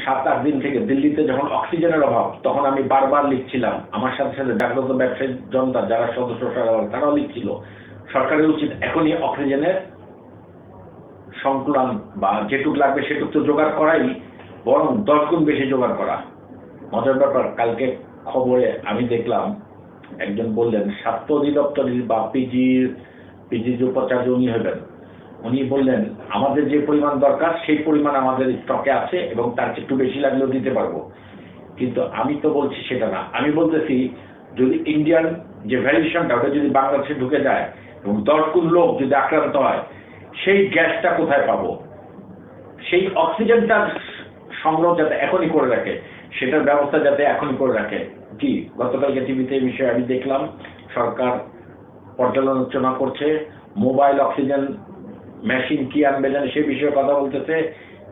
7-8 দিন থেকে দিল্লিতে যখন অক্সিজেনের অভাব, তখন আমি বারবার লিখছিলাম, আমার সাথে সাথে জাগ্রত ব্যবসায়ী জনতা যারা সদস্য তারাও লিখছিল, সরকারের উচিত এখনই অক্সিজেনের সংকুলান বা যেটুক লাগবে সেটুক তো জোগাড় করাই, বরং 10 গুণ বেশি জোগাড় করা। মজার ব্যাপার, কালকে খবরে আমি দেখলাম একজন বললেন, স্বাস্থ্য অধিদপ্তরের বা পিজির যে উপাচার্য উনি হবেন, উনি বললেন আমাদের যে পরিমাণ দরকার সেই পরিমাণ আমাদের স্টকে আছে এবং তার চেয়ে একটু বেশি লাগলেও দিতে পারবো। কিন্তু আমি তো বলছি সেটা না, আমি বলতেছি যদি ইন্ডিয়ান যে ভ্যারিয়েশনটা ওটা যদি বাংলাদেশে ঢুকে যায় এবং 10 গুণ লোক যদি আক্রান্ত হয়, সেই গ্যাসটা কোথায় পাবো? সেই অক্সিজেনটার সংগ্রহ যাতে এখনই করে রাখে, সেটার ব্যবস্থা যাতে এখনই করে রাখে। জি, গতকালকে টিভিতে এই বিষয়ে আমি দেখলাম সরকার পর্যালোচনা করছে, মোবাইল অক্সিজেন মেশিন কি আনবে জানে সে বিষয়ে কথা বলতেছে,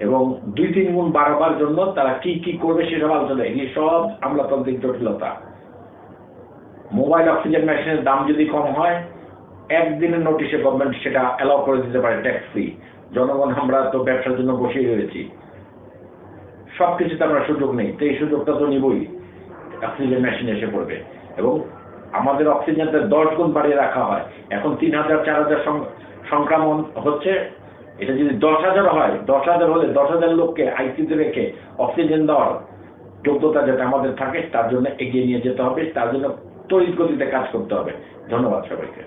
এবং 2-3 গুণ বাড়াবার জন্য তারা কি কি করবে সেসব আলোচনা। এগুলি সব আমলাতান্ত্রিক জটিলতা। মোবাইল অক্সিজেন মেশিনের দাম যদি কম হয়, একদিনের নোটিশে গভর্নমেন্ট সেটা অ্যালাউ করে দিতে পারে ট্যাক্স ফ্রি। জনগণ আমরা তো ব্যবসার জন্য বসেই রয়েছি, সবকিছুতে আমরা সুযোগ নেই, তো এই সুযোগটা তো নিবই। অক্সিজেন মেশিন এসে পড়বে এবং আমাদের অক্সিজেনটা 10 গুণ বাড়িয়ে রাখা হয়। এখন 3000-4000 সংক্রমণ হচ্ছে, এটা যদি 10,000 হয়, 10,000 হলে 10,000 লোককে আইসিইউতে রেখে অক্সিজেন দেওয়ার যোগ্যতা যাতে আমাদের থাকে, তার জন্য এগিয়ে নিয়ে যেতে হবে, তার জন্য তড়িৎ গতিতে কাজ করতে হবে। ধন্যবাদ সবাইকে।